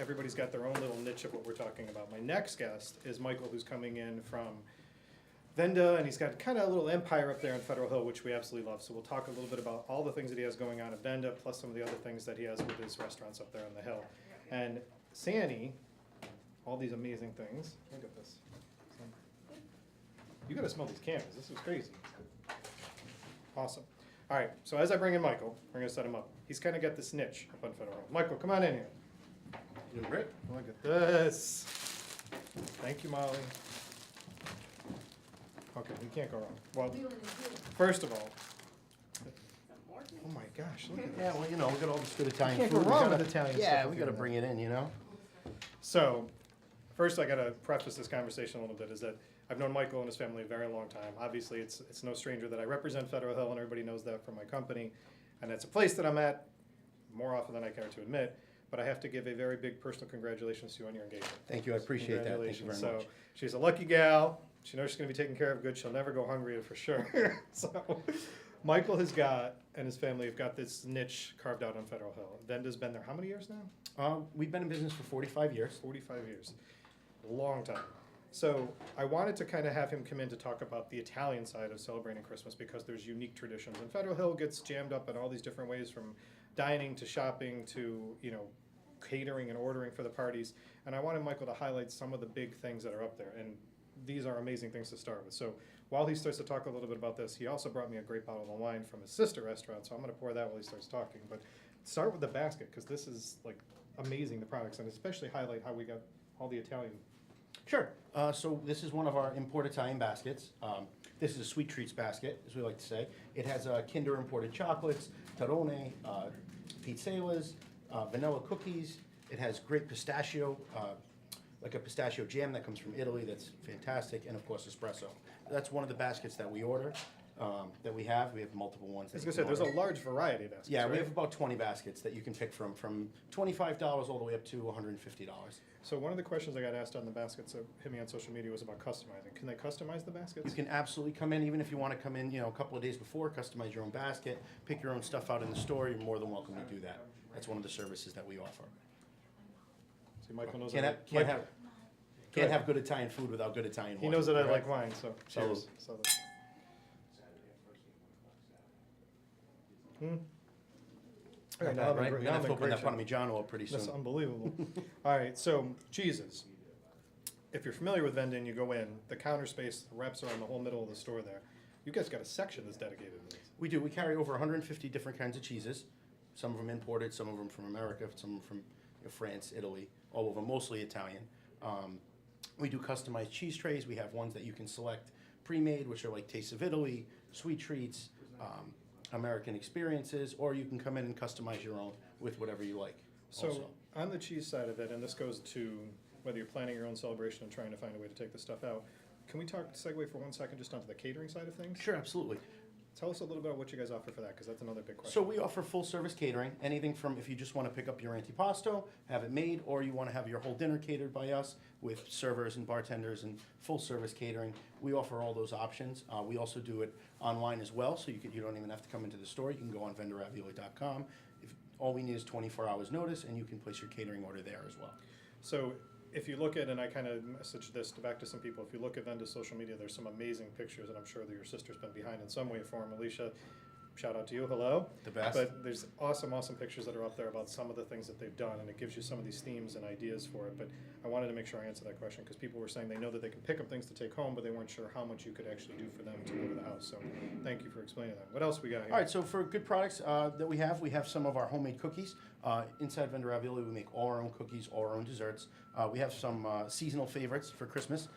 everybody's got their own little niche of what we're talking about. My next guest is Michael, who's coming in from Venda, and he's got kind of a little empire up there in Federal Hill, which we absolutely love. So we'll talk a little bit about all the things that he has going on at Venda, plus some of the other things that he has with his restaurants up there on the hill. And Sandy, all these amazing things. Look at this. You gotta smell these candles. This is crazy. Awesome. All right, so as I bring in Michael, we're gonna set him up. He's kind of got this niche up on Federal Hill. Michael, come on in here. You're great. Look at this. Thank you, Molly. Okay, we can't go wrong. Well, first of all, oh my gosh, look at Yeah, this. well, you know, we got all this good Italian Can't food. go We wrong gotta- with Italian Yeah, stuff we if gotta you're bring it in, you know? So, first I gotta preface this conversation a little bit, is that I've known Michael and his family a very long time. Obviously, it's no stranger that I represent Federal Hill, and everybody knows that from my company. And it's a place that I'm at more often than I care to admit. But I have to give a very big personal congratulations to you on your engagement. Thank you, I appreciate that. Thank you very Congratulations. much. So, she's a lucky gal. She knows she's gonna be taken care of good. She'll never go hungry for sure. So, Michael has got, and his family have got this niche carved out on Federal Hill. Venda's been there how many years now? We've been in business for 45 years. 45 years. Long time. So I wanted to kind of have him come in to talk about the Italian side of celebrating Christmas, because there's unique traditions. And Federal Hill gets jammed up in all these different ways, from dining to shopping to, you know, catering and ordering for the parties. And I wanted Michael to highlight some of the big things that are up there. And these are amazing things to start with. So while he starts to talk a little bit about this, he also brought me a great bottle of wine from his sister restaurant. So I'm going to pour that while he starts talking. But start with the basket, because this is like amazing, the products, and especially highlight how we got all the Italian. Sure. So this is one of our import Italian baskets. This is a sweet treats basket, as we like to say. It has Kinder imported chocolates, tarone, pizzellas, vanilla cookies. It has great pistachio, like a pistachio jam that comes from Italy that's fantastic, and of course espresso. That's one of the baskets that we order, that we have. We have multiple ones. I was going to say, there's a large variety of baskets, Yeah, we right? have about 20 baskets that you can pick from $25 all the way up to $150. So one of the questions I got asked on the baskets that hit me on social media was about customizing. Can they customize the baskets? You can absolutely come in, even if you want to come in, you know, a couple of days before, customize your own basket, pick your own stuff out in the store. You're more than welcome to do that. That's one of the services that we offer. See, Michael knows Can't that. have, can't have good Italian food without good Italian wine. He knows that I correct? like wine, so cheers. Salud. So Got now that, I'm in right? great- We're now gonna I'm have in to open great that shape. Parmigiano up pretty That's soon. unbelievable. All right, so cheeses. If you're familiar with Venda and you go in, the counter space wraps around the whole middle of the store there. You guys got a section that's dedicated to this. We do. We carry over 150 different kinds of cheeses. Some of them imported, some of them from America, some of them from France, Italy, all of them, mostly Italian. We do customized cheese trays. We have ones that you can select pre-made, which are like Taste of Italy, Sweet Treats, American Experiences, or you can come in and customize your own with whatever you like. So also. on the cheese side of it, and this goes to whether you're planning your own celebration and trying to find a way to take this stuff out, can we segue for 1 second just onto the catering side of things? Sure, absolutely. Tell us a little bit about what you guys offer for that, because that's another big question. So we offer full service catering, anything from if you just want to pick up your antipasto, have it made, or you want to have your whole dinner catered by us with servers and bartenders and full service catering. We offer all those options. We also do it online as well, so you don't even have to come into the store. You can go on vendaravioli.com. All we need is 24 hours notice, and you can place your catering order there as well. So if you look at, and I kind of messaged this back to some people, if you look at Venda's social media, there's some amazing pictures, and I'm sure that your sister's been behind in some way or form. Alicia, shout out to you, hello. The best. But there's awesome pictures that are up there about some of the things that they've done, and it gives you some of these themes and ideas for it. But I wanted to make sure I answered that question, because people were saying they know that they can pick up things to take home, but they weren't sure how much you could actually do for them to go to the house. So thank you for explaining that. What else we got here? All right, so for good products that we have some of our homemade cookies. Inside Venda Ravioli, we make all our own cookies, all our own desserts. We have some seasonal favorites for Christmas.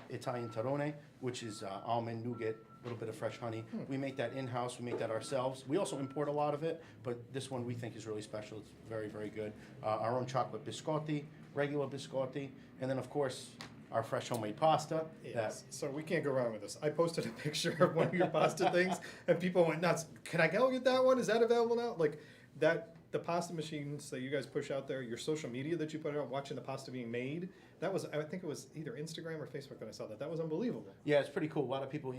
Italian tarone, which is almond nougat, a little bit of fresh honey. We make that in-house. We make that ourselves. We also import a lot of it, but this one we think is really special. It's very, very good. Our own chocolate biscotti, regular biscotti, and then, of course, our fresh homemade pasta. Yes. So we can't go wrong with this. I posted a picture of one of your pasta things, and people went nuts. Can I go get that one? Is that available now? Like that. The pasta machines that you guys push out there, your social media that you put out, watching the pasta being made, that was, I think it was either Instagram or Facebook that I saw that. That was unbelievable. Yeah, it's pretty cool. A lot of people,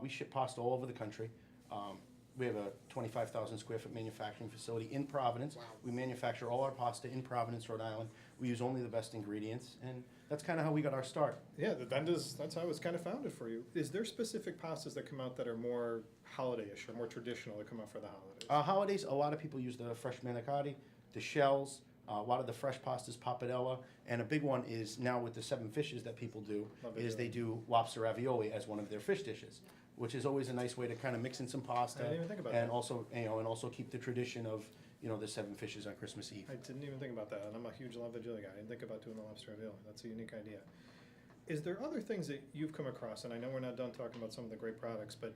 we ship pasta all over the country. We have a 25,000 square foot manufacturing facility in Providence. Wow. We manufacture all our pasta in Providence, Rhode Island. We use only the best ingredients, and that's kind of how we got our start. Yeah, the Venda's, that's how it was kind of founded for you. Is there specific pastas that come out that are more holiday-ish or more traditional that come out for the holidays? Holidays, a lot of people use the fresh manicotti, the shells, a lot of the fresh pastas, pappardella, and a big one is now with the 7 fishes that people do, Love is it. they do lobster ravioli as one of their fish dishes, which is always a nice way to kind of mix in some pasta. I didn't even think about and that. also, and also keep the tradition of, the 7 fishes on Christmas Eve. I didn't even think about that, and I'm a huge love the chili guy. I didn't think about doing the lobster ravioli. That's a unique idea. Is there other things that you've come across, and I know we're not done talking about some of the great products, but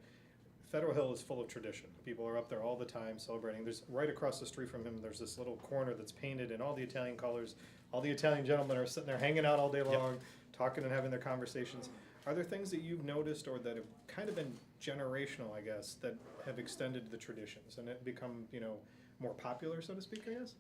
Federal Hill is full of tradition. People are up there all the time celebrating. There's right across the street from him, there's this little corner that's painted in all the Italian colors. All the Italian gentlemen are sitting there hanging out all day long, talking and having their conversations. Are there things that you've noticed or that have kind of been generational, I guess, that have extended the traditions and it become, more popular, so to speak, I guess?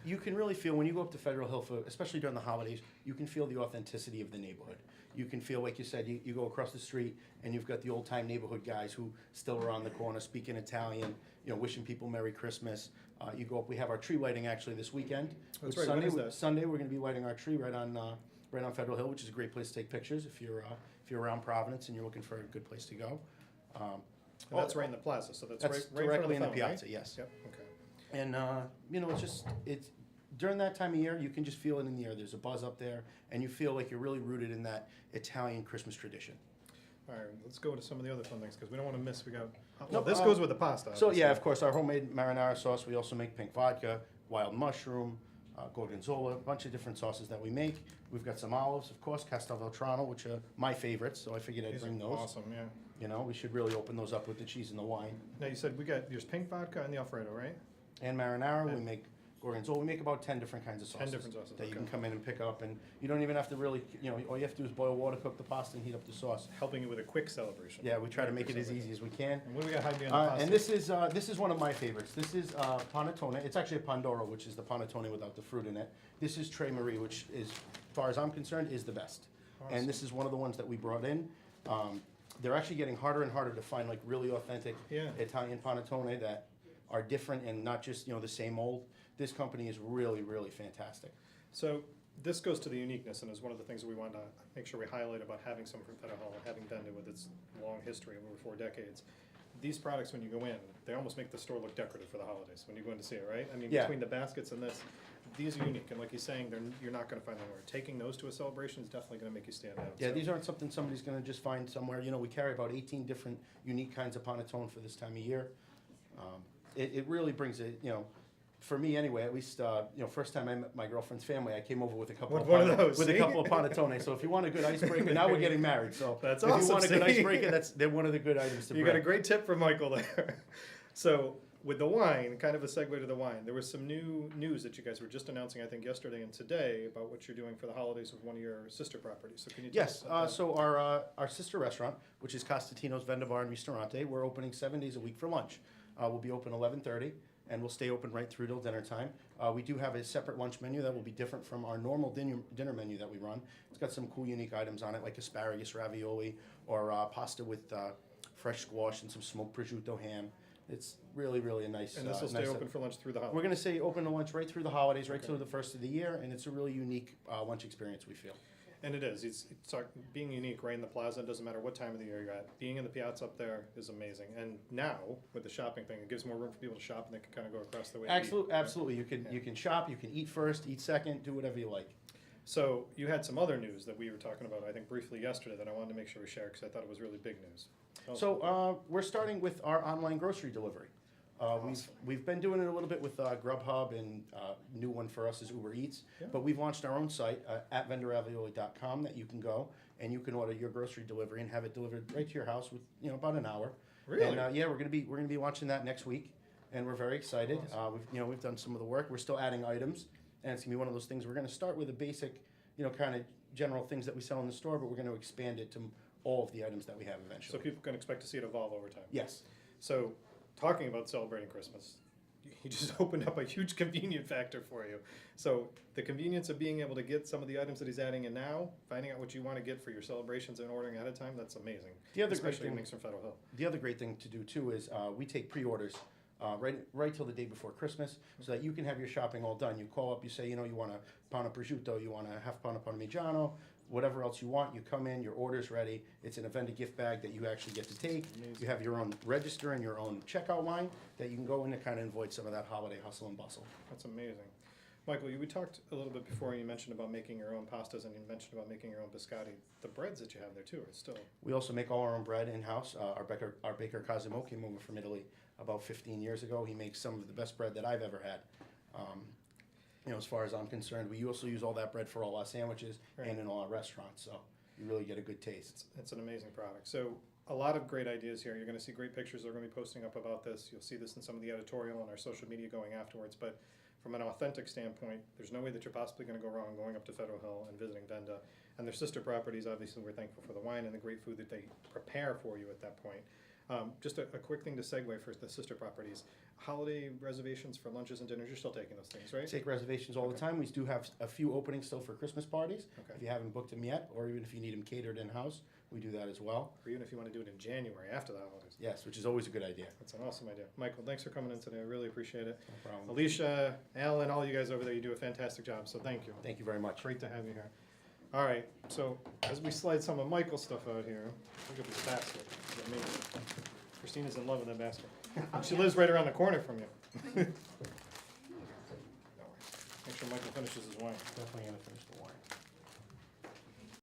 You can really feel when you go up to Federal Hill, especially during the holidays, you can feel the authenticity of the neighborhood. You can feel, like you said, you go across the street and you've got the old time neighborhood guys who still are on the corner speaking Italian, wishing people Merry Christmas. You go up, we have our tree lighting actually this weekend. That's which right, when Sunday, is that? Sunday we're going to be lighting our tree right on Federal Hill, which is a great place to take pictures if you're around Providence and you're looking for a good place to go. And that's right in the plaza, so that's That's right directly in the fountain, right? piazza, yes. Yep, okay. And, it's during that time of year, you can just feel it in the air. There's a buzz up there, and you feel like you're really rooted in that Italian Christmas tradition. All right, let's go to some of the other fun things, because we don't want to miss, well, No, this goes with the pasta. So, obviously. yeah, of course, our homemade marinara sauce. We also make pink vodka, wild mushroom, gorgonzola, a bunch of different sauces that we make. We've got some olives, of course, Castelvetrano, which are my favorites, so I figured I'd These bring are those. awesome, yeah. We should really open those up with the cheese and the wine. Now, you said there's pink vodka and the Alfredo, right? And marinara, we And- make gorgonzola. We make about 10 different kinds of sauces. 10 different sauces, that you okay. can come in and pick up, and you don't even have to really, all you have to do is boil water, cook the pasta, and heat up the sauce. Helping you with a quick celebration. Yeah, we try to make it as easy as we can. And what do we got hiding behind the pasta? And this is one of my favorites. This is panettone. It's actually a pandoro, which is the panettone without the fruit in it. This is Tre Marie, which is, as far as I'm concerned, is the best. Awesome. And this is one of the ones that we brought in. They're actually getting harder and harder to find like really authentic Yeah. Italian panettone that are different and not just the same old. This company is really, really fantastic. So this goes to the uniqueness, and is one of the things that we want to make sure we highlight about having some from Federal Hill and having Venda with its long history of over 4 decades. These products, when you go in, they almost make the store look decorative for the holidays when you go in to see it, right? I mean, Yeah. between the baskets and this, these are unique, and like he's saying, you're not going to find them anywhere. Taking those to a celebration is definitely going to make you stand out. Yeah, so. these aren't something somebody's gonna just find somewhere. We carry about 18 different unique kinds of panettone for this time of year. It really brings it, for me anyway, at least, first time I met my girlfriend's family, I came over with a couple With of one of those, with a see? couple of panettone. So if you want a good icebreaker, now we're getting married. So That's if you awesome, want a good see? icebreaker, they're one of the good items to You bring. got a great tip from Michael there. So with the wine, kind of a segue to the wine, there was some new news that you guys were just announcing, I think, yesterday and today about what you're doing for the holidays with one of your sister properties. So can you tell Yes, us about that? so our sister restaurant, which is Costantino's Venda Bar and Ristorante, we're opening 7 days a week for lunch. We'll be open 11:30, and we'll stay open right through till dinner time. We do have a separate lunch menu that will be different from our normal dinner menu that we run. It's got some cool, unique items on it, like asparagus ravioli or pasta with fresh squash and some smoked prosciutto ham. It's really, really a nice. And this will stay nice- open for lunch through the We're holidays. going to stay open to lunch right through the holidays, right Okay. through the first of the year, and it's a really unique lunch experience, we feel. And it is. It's being unique right in the plaza. It doesn't matter what time of the year you're at. Being in the piazza up there is amazing. And now with the shopping thing, it gives more room for people to shop, and they can kind of go across the way. to eat. Absolutely. You can Yeah. you can shop, you can eat first, eat second, do whatever you like. So you had some other news that we were talking about, I think briefly yesterday, that I wanted to make sure we share because I thought it was really big news. Tell us about So we're starting with our online grocery delivery. We've been doing it a little bit with Grubhub, and new one for us is Uber Eats. Yeah. But we've launched our own site at vendaravioli.com that you can go and you can order your grocery delivery and have it delivered right to your house with about an hour. Really? And yeah, we're gonna be launching that next week, and we're very excited. We've done some of the work. We're still adding items, and it's gonna be one of those things. We're gonna start with a basic, kind of general things that we sell in the store, but we're gonna expand it to all of the items that we have So eventually. people can expect to see it evolve over time. Yes. So, talking about celebrating Christmas, he just opened up a huge convenient factor for you. So, the convenience of being able to get some of the items that he's adding in now, finding out what you want to get for your celebrations and ordering ahead of time, that's amazing. The other great Especially thing- things from Federal Hill. The other great thing to do too is we take pre-orders right till the day before Christmas, so that you can have your shopping all done. You call up, you say, you know, you want a pound of prosciutto, you want a half pound of parmigiano, whatever else you want, you come in, your order's ready. It's in a Venda gift bag that you actually get to take. You have your own register and your own checkout line that you can go in to kind of avoid some of that holiday hustle and bustle. That's amazing. Michael, we talked a little bit before, you mentioned about making your own pastas and you mentioned about making your own biscotti. The breads that you have there too are still... We also make all our own bread in-house. Our baker Cosimo came over from Italy about 15 years ago. He makes some of the best bread that I've ever had. You know, as far as I'm concerned, we also use all that bread for all our sandwiches and in all our restaurants, so you really get a good taste. It's an amazing product. So a lot of great ideas here. You're going to see great pictures they're going to be posting up about this. You'll see this in some of the editorial on our social media going afterwards, but from an authentic standpoint, there's no way that you're possibly going to go wrong going up to Federal Hill and visiting Venda. And their sister properties, obviously, we're thankful for the wine and the great food that they prepare for you at that point. Just a quick thing to segue for the sister properties. Holiday reservations for lunches and dinners, you're still taking those things, right? Take reservations all the time. We do have a few openings still for Christmas parties. Okay. If you haven't booked them yet, or even if you need them catered in-house, we do that as well. Or even if you want to do it in January after the holidays. Yes, which is always a good idea. That's an awesome idea. Michael, thanks for coming in today. I really appreciate it. No problem. Alicia, Alan, all you guys over there, you do a fantastic job, so thank you. Thank you very much. Great to have you here. All right, so as we slide some of Michael's stuff out here, look at this basket. It's amazing. Christina's in love with that basket. She lives right around the corner from you. No worries. Make sure Michael finishes his wine. Definitely gonna finish the wine.